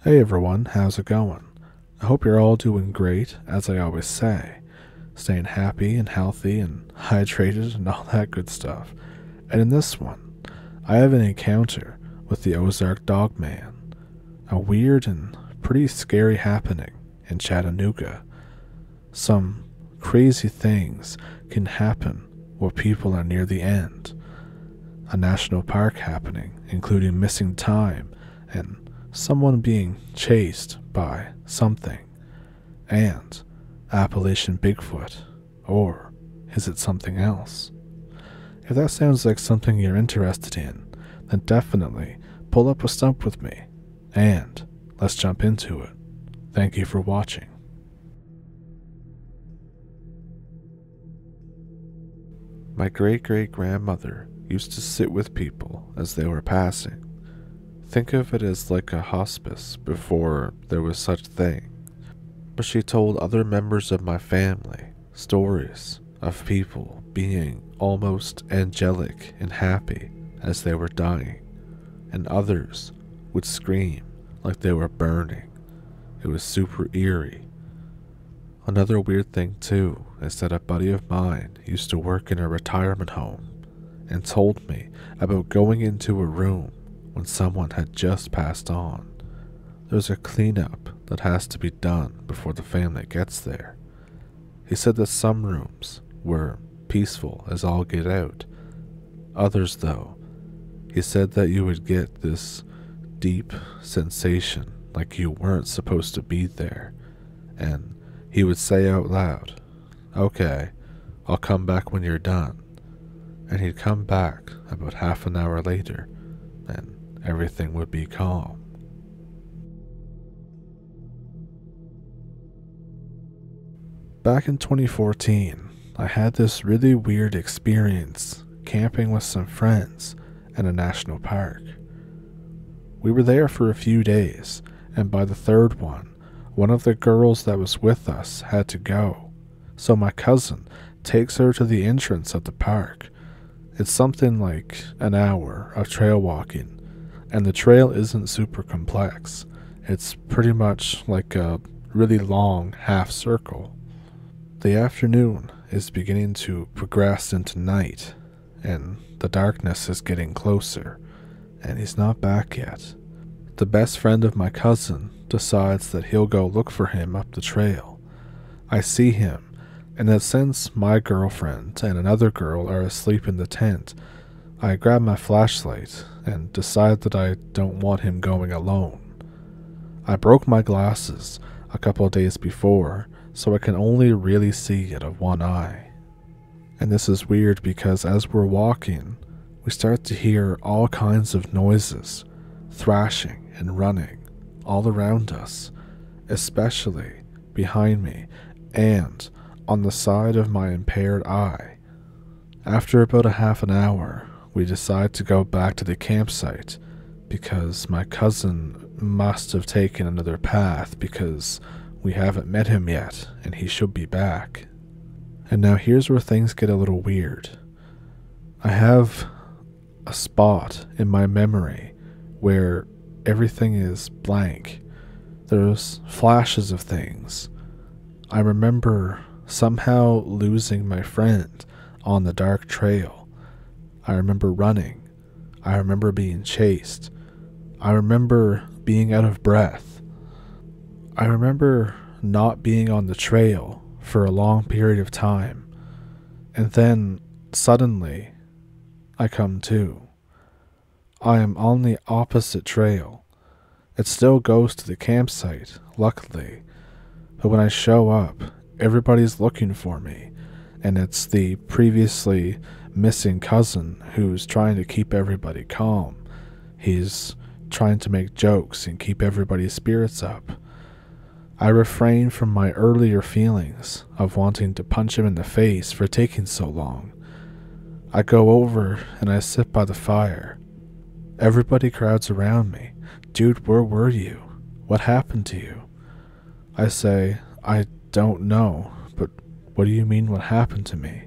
Hey everyone, how's it going? I hope you're all doing great, as I always say, staying happy and healthy and hydrated and all that good stuff. And in this one, I have an encounter with the Ozark Dogman, a weird and pretty scary happening in Chattanooga. Some crazy things can happen while people are near the end. A national park happening, including missing time and someone being chased by something, and Appalachian Bigfoot, or is it something else? If that sounds like something you're interested in, then definitely pull up a stump with me, and let's jump into it. Thank you for watching. My great-great-grandmother used to sit with people as they were passing. Think of it as like a hospice before there was such thing. But she told other members of my family stories of people being almost angelic and happy as they were dying, and others would scream like they were burning. It was super eerie. Another weird thing too is that a buddy of mine used to work in a retirement home and told me about going into a room when someone had just passed on. There's a cleanup that has to be done before the family gets there. He said that some rooms were peaceful as all get out. Others, though, he said that you would get this deep sensation like you weren't supposed to be there, and he would say out loud, "Okay, I'll come back when you're done." And he'd come back about half an hour later, and everything would be calm. Back in 2014, I had this really weird experience camping with some friends in a national park. We were there for a few days, and by the third one of the girls that was with us had to go, so my cousin takes her to the entrance of the park. It's something like an hour of trail walking, and the trail isn't super complex. It's pretty much like a really long half circle. The afternoon is beginning to progress into night, and the darkness is getting closer, and he's not back yet. The best friend of my cousin decides that he'll go look for him up the trail. I see him, and that since my girlfriend and another girl are asleep in the tent, I grab my flashlight and decide that I don't want him going alone. I broke my glasses a couple of days before, so I can only really see out of one eye. And this is weird because as we're walking, we start to hear all kinds of noises, thrashing and running all around us, especially behind me and on the side of my impaired eye. After about a half an hour, we decide to go back to the campsite because my cousin must have taken another path because we haven't met him yet and he should be back. And now here's where things get a little weird. I have a spot in my memory where everything is blank. There's flashes of things. I remember somehow losing my friend on the dark trail. I remember running. I remember being chased. I remember being out of breath. I remember not being on the trail for a long period of time. And then, suddenly, I come to. I am on the opposite trail. It still goes to the campsite, luckily. But when I show up, everybody's looking for me, and it's the previously missing cousin who's trying to keep everybody calm. He's trying to make jokes and keep everybody's spirits up. I refrain from my earlier feelings of wanting to punch him in the face for taking so long. I go over and I sit by the fire. Everybody crowds around me. "Dude, where were you? What happened to you?" I say, "I don't know, but what do you mean what happened to me?"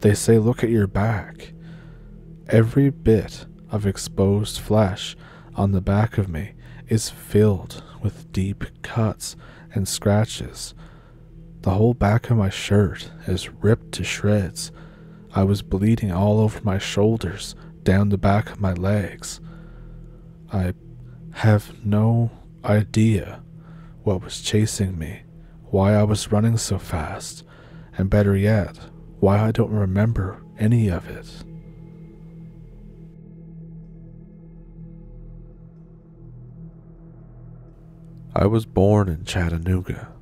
They say, "Look at your back." Every bit of exposed flesh on the back of me is filled with deep cuts and scratches. The whole back of my shirt is ripped to shreds. I was bleeding all over my shoulders, down the back of my legs. I have no idea what was chasing me, why I was running so fast, and better yet, why I don't remember any of it. I was born in Chattanooga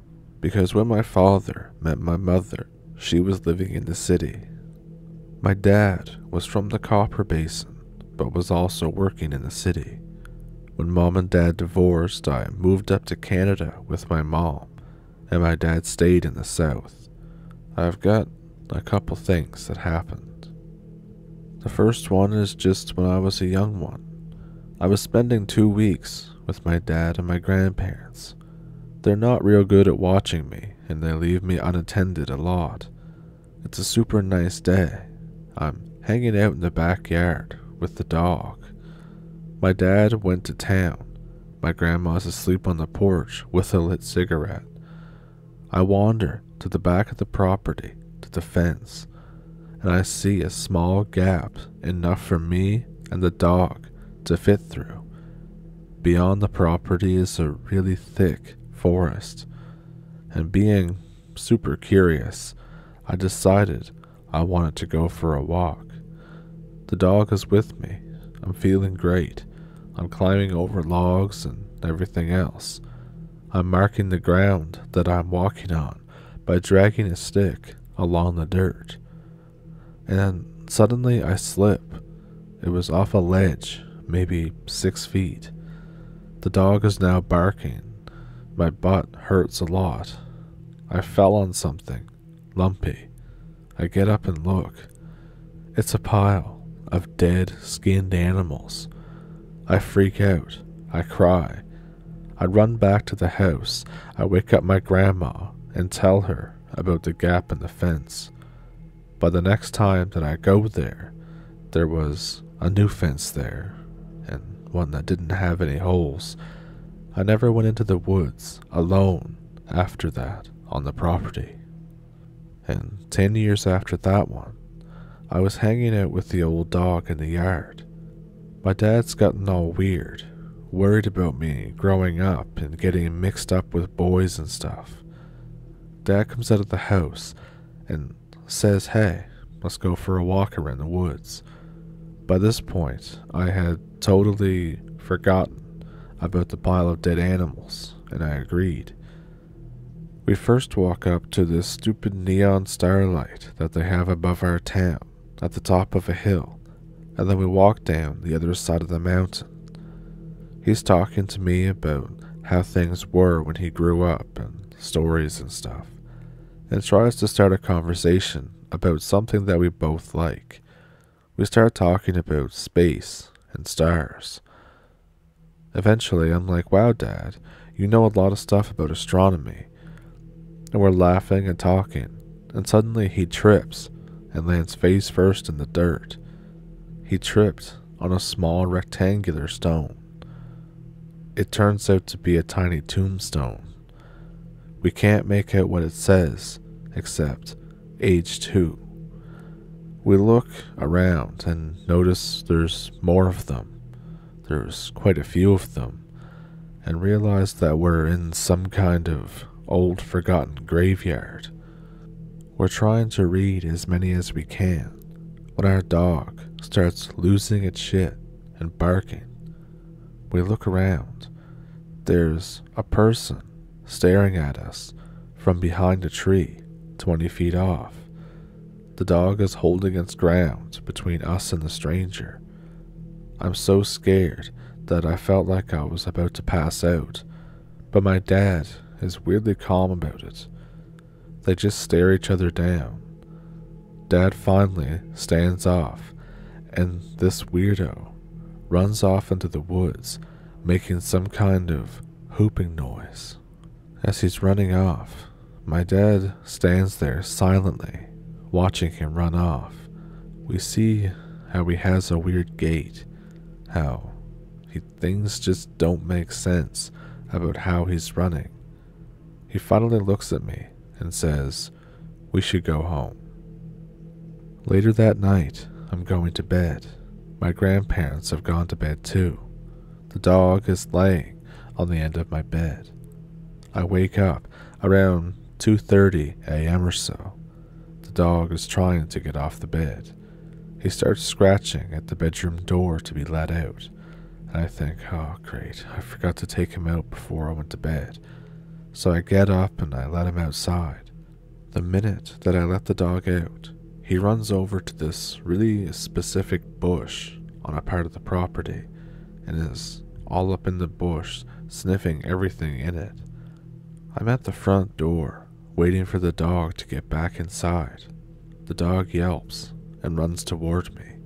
because when my father met my mother, she was living in the city. My dad was from the Copper Basin, but was also working in the city. When mom and dad divorced, I moved up to Canada with my mom, and my dad stayed in the south. I've got a couple things that happened. The first one is just when I was a young one. I was spending 2 weeks with my dad and my grandparents. They're not real good at watching me, and they leave me unattended a lot. It's a super nice day. I'm hanging out in the backyard with the dog. My dad went to town. My grandma's asleep on the porch with a lit cigarette. I wander to the back of the property, to the fence, and I see a small gap enough for me and the dog to fit through. Beyond the property is a really thick forest, and being super curious, I decided I wanted to go for a walk. The dog is with me. I'm feeling great. I'm climbing over logs and everything else. I'm marking the ground that I'm walking on by dragging a stick along the dirt. And suddenly I slip. It was off a ledge, maybe 6 feet. The dog is now barking. My butt hurts a lot. I fell on something lumpy. I get up and look. It's a pile of dead, skinned animals. I freak out. I cry. I run back to the house. I wake up my grandma and tell her about the gap in the fence. By the next time that I go there, there was a new fence there, and one that didn't have any holes. I never went into the woods alone after that on the property. And 10 years after that one, I was hanging out with the old dog in the yard. My dad's gotten all weird, worried about me growing up and getting mixed up with boys and stuff. Dad comes out of the house and says, "Hey, let's go for a walk around the woods." By this point, I had totally forgotten about the pile of dead animals, and I agreed. We first walk up to this stupid neon starlight that they have above our town at the top of a hill, and then we walk down the other side of the mountain. He's talking to me about how things were when he grew up and stories and stuff, and tries to start a conversation about something that we both like. We start talking about space and stars. Eventually, I'm like, "Wow, Dad, you know a lot of stuff about astronomy." And we're laughing and talking, and suddenly he trips and lands face first in the dirt. He tripped on a small rectangular stone. It turns out to be a tiny tombstone. We can't make out what it says, except age 2. We look around and notice there's more of them. There's quite a few of them, and realize that we're in some kind of old forgotten graveyard. We're trying to read as many as we can when our dog starts losing its shit and barking. We look around. There's a person staring at us from behind a tree 20 feet off. The dog is holding its ground between us and the stranger. I'm so scared that I felt like I was about to pass out, but my dad is weirdly calm about it. They just stare each other down. Dad finally stands off, and this weirdo runs off into the woods, making some kind of whooping noise. As he's running off, my dad stands there silently, watching him run off. We see how he has a weird gait, how Things just don't make sense about how he's running. He finally looks at me and says, "We should go home." Later that night, I'm going to bed. My grandparents have gone to bed too. The dog is laying on the end of my bed. I wake up around 2:30 a.m. or so. The dog is trying to get off the bed. He starts scratching at the bedroom door to be let out. And I think, oh great, I forgot to take him out before I went to bed. So I get up and I let him outside. The minute that I let the dog out, he runs over to this really specific bush on a part of the property and is all up in the bush, sniffing everything in it. I'm at the front door, waiting for the dog to get back inside. The dog yelps and runs toward me.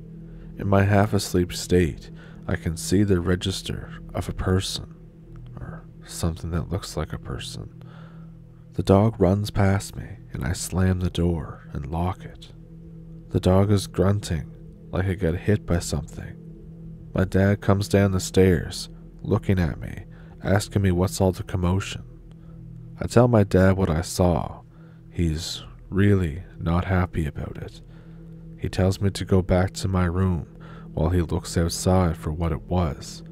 In my half-asleep state, I can see the register of a person, or something that looks like a person. The dog runs past me, and I slam the door and lock it. The dog is grunting like it got hit by something. My dad comes down the stairs, looking at me, asking me what's all the commotion. I tell my dad what I saw. He's really not happy about it. He tells me to go back to my room while he looks outside for what it was.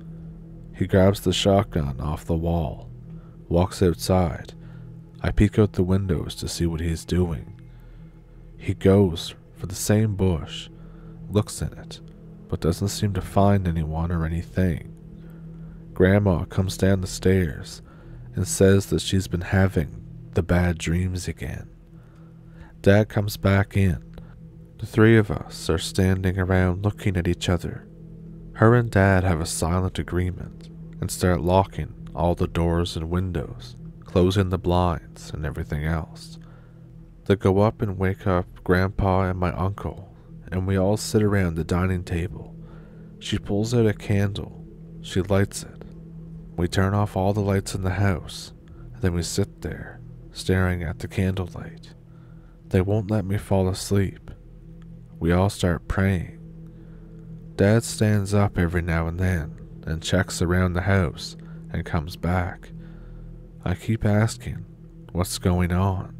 He grabs the shotgun off the wall, walks outside. I peek out the windows to see what he's doing. He goes for the same bush, looks in it, but doesn't seem to find anyone or anything. Grandma comes down the stairs and says that she's been having the bad dreams again. Dad comes back in. The three of us are standing around looking at each other. Her and Dad have a silent agreement and start locking all the doors and windows, closing the blinds and everything else. They go up and wake up Grandpa and my uncle, and we all sit around the dining table. She pulls out a candle. She lights it. We turn off all the lights in the house, and then we sit there, staring at the candlelight. They won't let me fall asleep. We all start praying. Dad stands up every now and then and checks around the house and comes back. I keep asking, what's going on?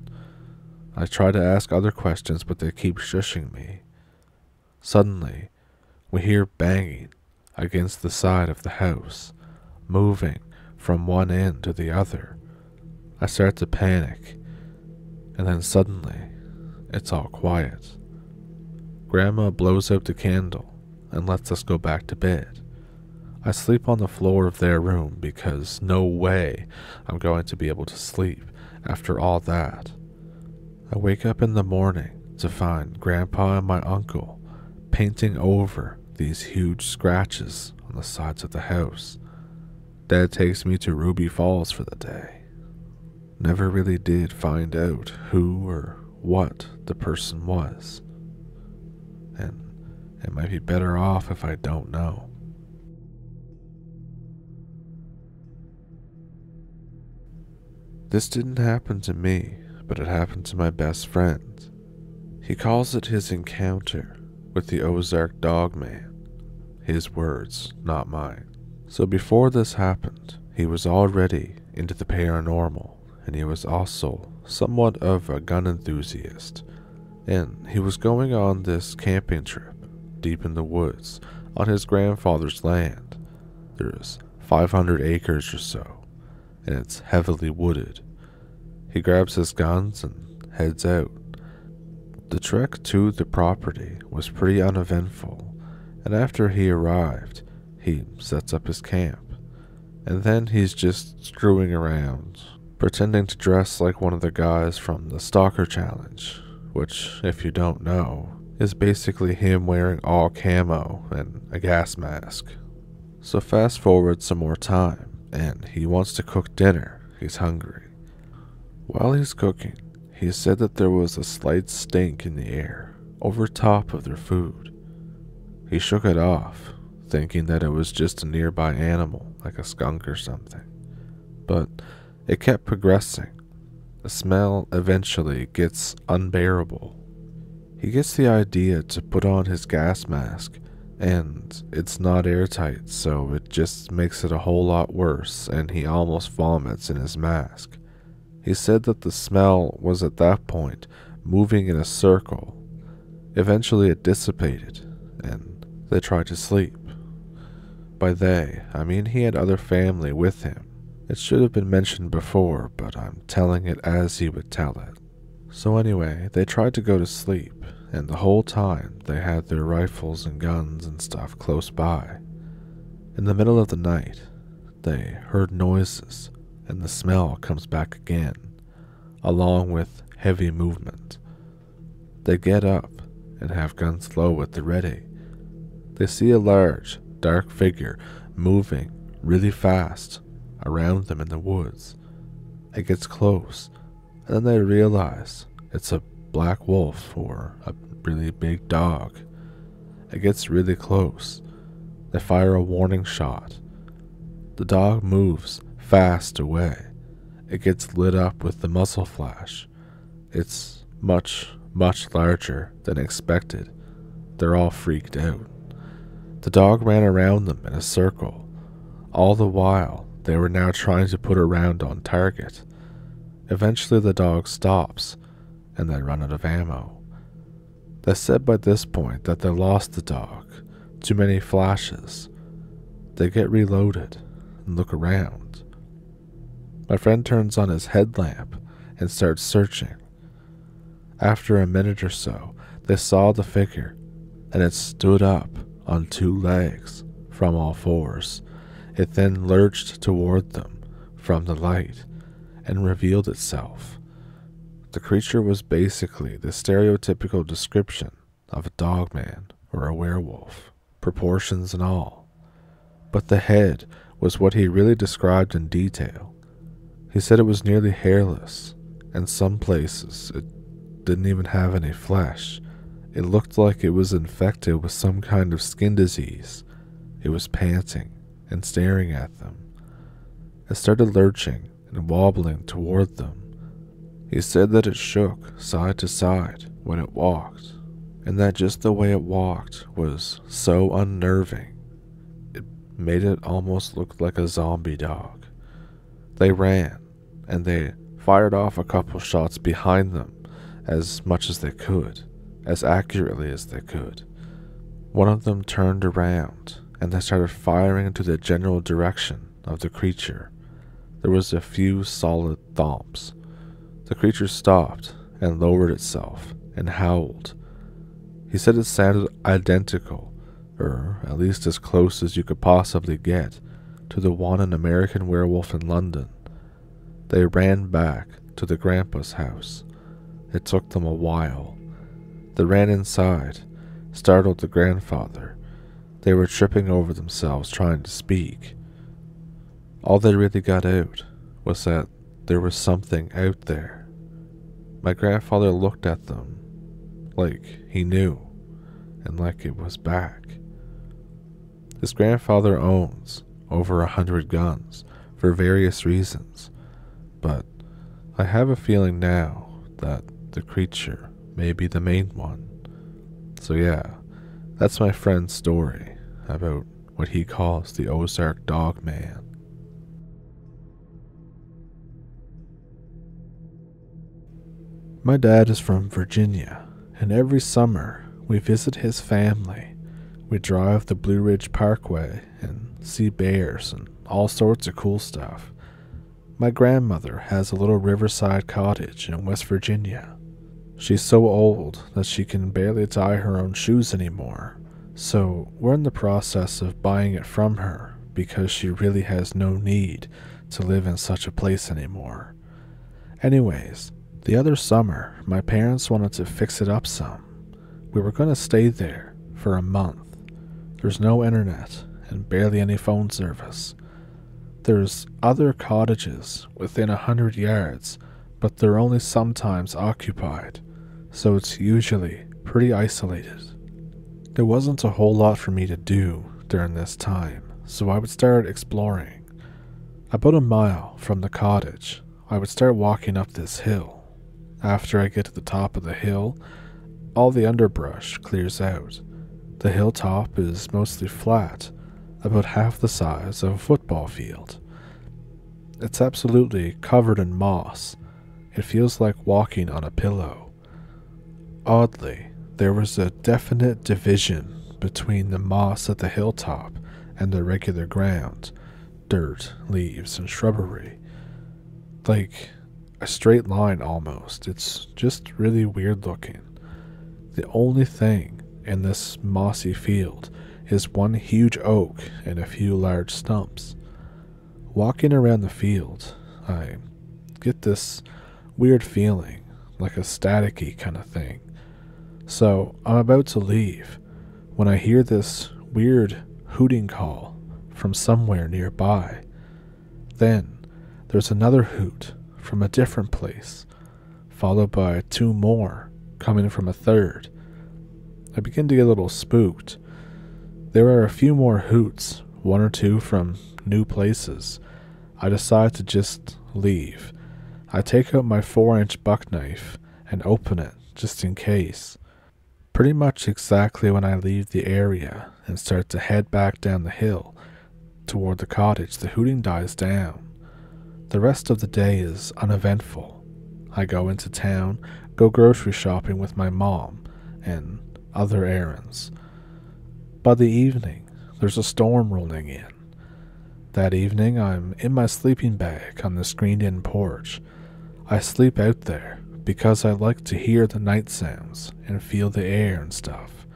I try to ask other questions, but they keep shushing me. Suddenly, we hear banging against the side of the house, moving from one end to the other. I start to panic, and then suddenly, it's all quiet. Grandma blows out the candle and lets us go back to bed. I sleep on the floor of their room because no way I'm going to be able to sleep after all that. I wake up in the morning to find Grandpa and my uncle painting over these huge scratches on the sides of the house. Dad takes me to Ruby Falls for the day. Never really did find out who or what the person was. And it might be better off if I don't know. This didn't happen to me, but it happened to my best friend. He calls it his encounter with the Ozark Dogman. His words, not mine. So before this happened, he was already into the paranormal, and he was also somewhat of a gun enthusiast. And he was going on this camping trip deep in the woods on his grandfather's land. There's 500 acres or so, and it's heavily wooded. He grabs his guns and heads out. The trek to the property was pretty uneventful, and after he arrived, he sets up his camp. And then he's just screwing around, pretending to dress like one of the guys from the Stalker Challenge, which, if you don't know, is basically him wearing all camo and a gas mask. So fast forward some more time, and he wants to cook dinner. He's hungry. While he's cooking, he said that there was a slight stink in the air over top of their food. He shook it off, thinking that it was just a nearby animal, like a skunk or something. But it kept progressing. The smell eventually gets unbearable. He gets the idea to put on his gas mask and it's not airtight, so it just makes it a whole lot worse, and he almost vomits in his mask. He said that the smell was at that point moving in a circle. Eventually it dissipated, and they tried to sleep. By they, I mean he had other family with him. It should have been mentioned before, but I'm telling it as he would tell it. So anyway, they tried to go to sleep, and the whole time they had their rifles and guns and stuff close by. In the middle of the night, they heard noises, and the smell comes back again, along with heavy movement. They get up and have guns low at the ready. They see a large, dark figure moving really fast around them in the woods. It gets close, and then they realize it's a black wolf or a really big dog. It gets really close. They fire a warning shot. The dog moves fast away. It gets lit up with the muzzle flash. It's much, much larger than expected. They're all freaked out. The dog ran around them in a circle. All the while, they were now trying to put a round on target. Eventually the dog stops, and they run out of ammo. They said by this point that they lost the dog. Too many flashes. They get reloaded and look around. My friend turns on his headlamp and starts searching. After a minute or so, they saw the figure, and it stood up on two legs from all fours. It then lurched toward them from the light and revealed itself. The creature was basically the stereotypical description of a dogman or a werewolf, proportions and all. But the head was what he really described in detail. He said it was nearly hairless, and some places it didn't even have any flesh. It looked like it was infected with some kind of skin disease. It was panting and staring at them. It started lurching and wobbling toward them. He said that it shook side to side when it walked, and that just the way it walked was so unnerving. It made it almost look like a zombie dog. They ran, and they fired off a couple shots behind them as much as they could, as accurately as they could. One of them turned around, and they started firing into the general direction of the creature. There was a few solid thumps. The creature stopped and lowered itself and howled. He said it sounded identical, or at least as close as you could possibly get, to the one in American Werewolf in London. They ran back to the grandpa's house. It took them a while. They ran inside, startled the grandfather. They were tripping over themselves trying to speak. All they really got out was that there was something out there. My grandfather looked at them like he knew, and like it was back. His grandfather owns over 100 guns for various reasons, but I have a feeling now that the creature may be the main one. So yeah, that's my friend's story about what he calls the Ozark Dogman. My dad is from Virginia, and every summer we visit his family. We drive the Blue Ridge Parkway and see bears and all sorts of cool stuff. My grandmother has a little riverside cottage in West Virginia. She's so old that she can barely tie her own shoes anymore, so we're in the process of buying it from her because she really has no need to live in such a place anymore. Anyways, the other summer, my parents wanted to fix it up some. We were going to stay there for a month. There's no internet and barely any phone service. There's other cottages within 100 yards, but they're only sometimes occupied, so it's usually pretty isolated. There wasn't a whole lot for me to do during this time, so I would start exploring. About a mile from the cottage, I would start walking up this hill. After I get to the top of the hill, all the underbrush clears out. The hilltop is mostly flat, about half the size of a football field. It's absolutely covered in moss. It feels like walking on a pillow. Oddly, there was a definite division between the moss at the hilltop and the regular ground, dirt, leaves, and shrubbery. Like a straight line almost. It's just really weird looking. The only thing in this mossy field is one huge oak and a few large stumps. Walking around the field, I get this weird feeling, like a staticky kind of thing. So I'm about to leave when I hear this weird hooting call from somewhere nearby. Then there's another hoot from a different place, followed by two more coming from a third. I begin to get a little spooked. There are a few more hoots, one or two from new places. I decide to just leave. I take out my 4-inch buck knife and open it just in case. Pretty much exactly when I leave the area and start to head back down the hill toward the cottage, the hooting dies down. The rest of the day is uneventful. I go into town, go grocery shopping with my mom, and other errands. By the evening, there's a storm rolling in. That evening, I'm in my sleeping bag on the screened-in porch. I sleep out there because I like to hear the night sounds and feel the air and stuff.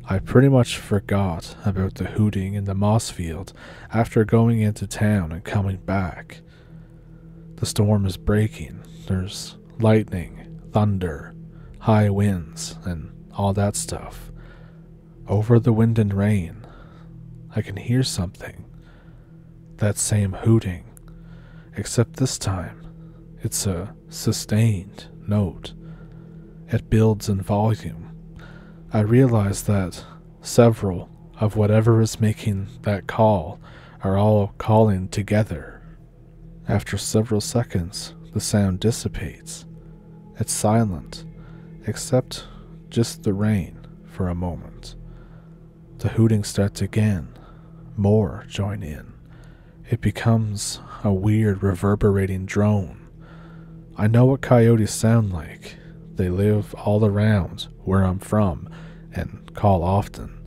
I pretty much forgot about the hooting in the moss field after going into town and coming back. The storm is breaking. There's lightning, thunder, high winds, and all that stuff. Over the wind and rain, I can hear something. That same hooting, except this time, it's a sustained note. It builds in volume. I realize that several of whatever is making that call are all calling together. After several seconds, the sound dissipates. It's silent, except just the rain for a moment. The hooting starts again. More join in. It becomes a weird reverberating drone. I know what coyotes sound like. They live all around where I'm from and call often.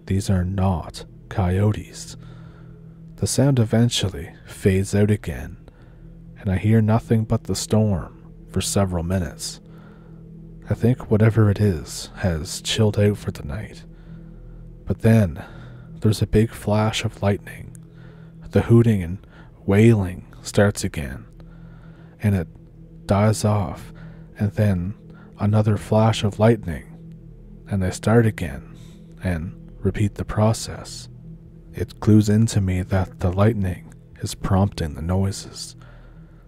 These are not coyotes. The sound eventually fades out again, and I hear nothing but the storm for several minutes. I think whatever it is has chilled out for the night. But then there's a big flash of lightning. The hooting and wailing starts again, and it dies off, and then another flash of lightning, and they start again and repeat the process. It clues into me that the lightning is prompting the noises.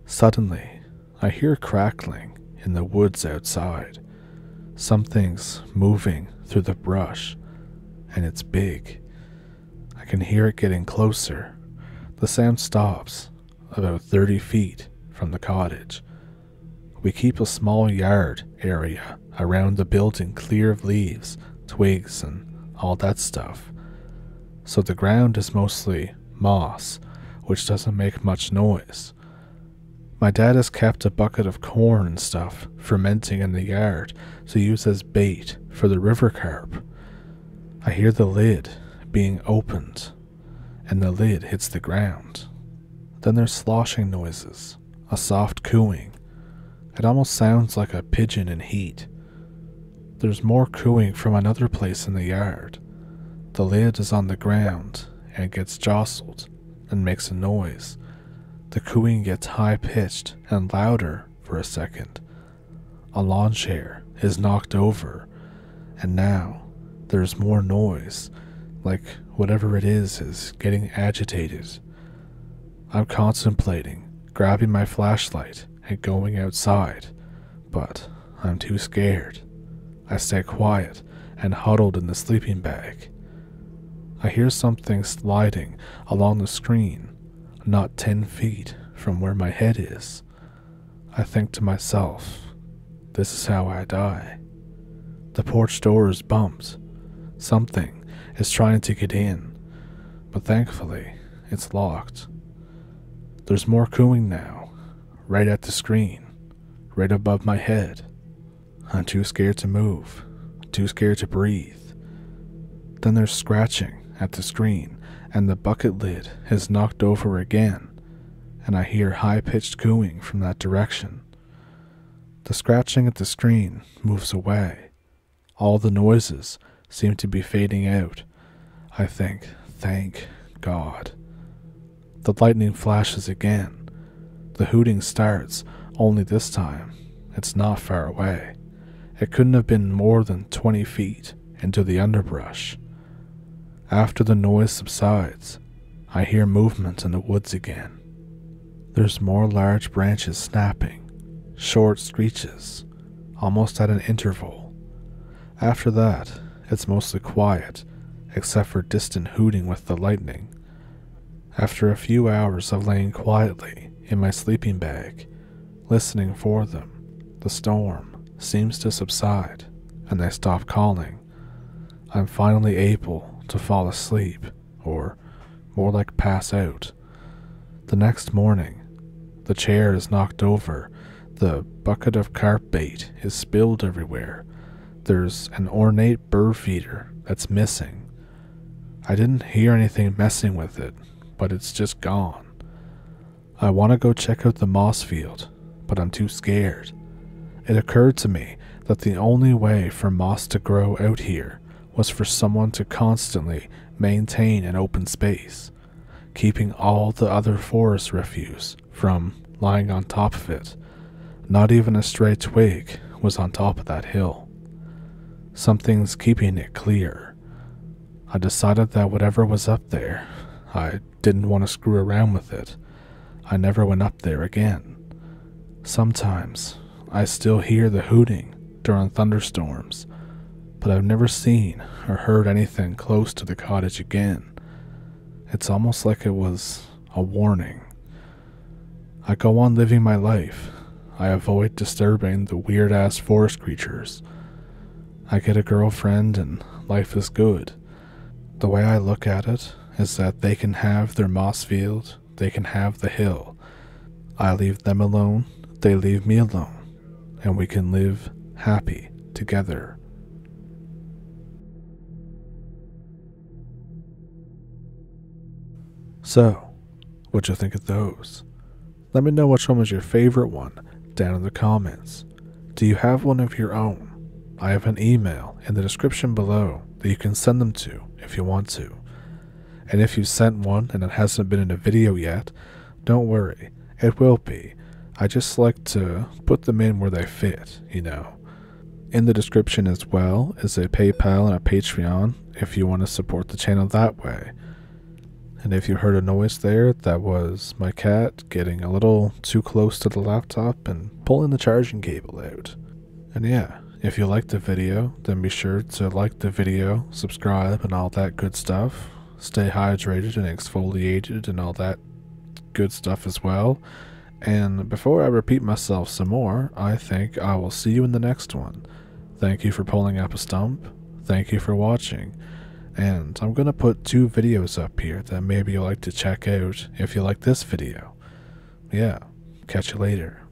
Suddenly, I hear crackling in the woods outside. Something's moving through the brush, and it's big. I can hear it getting closer. The sound stops about 30 feet from the cottage. We keep a small yard area around the building clear of leaves, twigs, and all that stuff. So the ground is mostly moss, which doesn't make much noise. My dad has kept a bucket of corn and stuff fermenting in the yard to use as bait for the river carp. I hear the lid being opened, and the lid hits the ground. Then there's sloshing noises, a soft cooing. It almost sounds like a pigeon in heat. There's more cooing from another place in the yard. The lid is on the ground and gets jostled and makes a noise. The cooing gets high-pitched and louder for a second. A lawn chair is knocked over, and now there's more noise, like whatever it is getting agitated. I'm contemplating grabbing my flashlight and going outside, but I'm too scared. I stay quiet and huddled in the sleeping bag. I hear something sliding along the screen, not 10 feet from where my head is. I think to myself, this is how I die. The porch door is bumped. something is trying to get in, but thankfully it's locked. There's more cooing now, right at the screen, right above my head. I'm too scared to move, too scared to breathe. Then there's scratching at the screen, and the bucket lid is knocked over again, and I hear high-pitched cooing from that direction. The scratching at the screen moves away. All the noises seem to be fading out. I think, thank God. The lightning flashes again. The hooting starts, only this time it's not far away. It couldn't have been more than 20 feet into the underbrush. After the noise subsides, I hear movement in the woods again. There's more large branches snapping, short screeches, almost at an interval. After that, it's mostly quiet, except for distant hooting with the lightning. After a few hours of laying quietly in my sleeping bag, listening for them, the storm seems to subside, and they stop calling. I'm finally able to fall asleep, or more like pass out. The next morning, the chair is knocked over, the bucket of carp bait is spilled everywhere. There's an ornate bird feeder that's missing. I didn't hear anything messing with it, but it's just gone. I want to go check out the moss field, but I'm too scared. It occurred to me that the only way for moss to grow out here was for someone to constantly maintain an open space, keeping all the other forest refuse from lying on top of it. Not even a stray twig was on top of that hill. Something's keeping it clear. I decided that whatever was up there, I didn't want to screw around with it. I never went up there again. Sometimes I still hear the hooting during thunderstorms, but I've never seen or heard anything close to the cottage again. It's almost like it was a warning. I go on living my life. I avoid disturbing the weird-ass forest creatures. I get a girlfriend and life is good. The way I look at it is that they can have their moss field, they can have the hill. I leave them alone, they leave me alone, and we can live happy together. So, what'd you think of those? Let me know which one was your favorite one down in the comments. Do you have one of your own? I have an email in the description below that you can send them to if you want to. And if you sent one and it hasn't been in a video yet, don't worry, it will be. I just like to put them in where they fit, you know. In the description as well is a PayPal and a Patreon if you want to support the channel that way. And if you heard a noise there, that was my cat getting a little too close to the laptop and pulling the charging cable out. And yeah, if you liked the video, then be sure to like the video, subscribe, and all that good stuff. Stay hydrated and exfoliated and all that good stuff as well. And before I repeat myself some more, I think I will see you in the next one. Thank you for pulling up a stump. Thank you for watching. And I'm going to put 2 videos up here that maybe you'll like to check out if you like this video. Yeah, catch you later.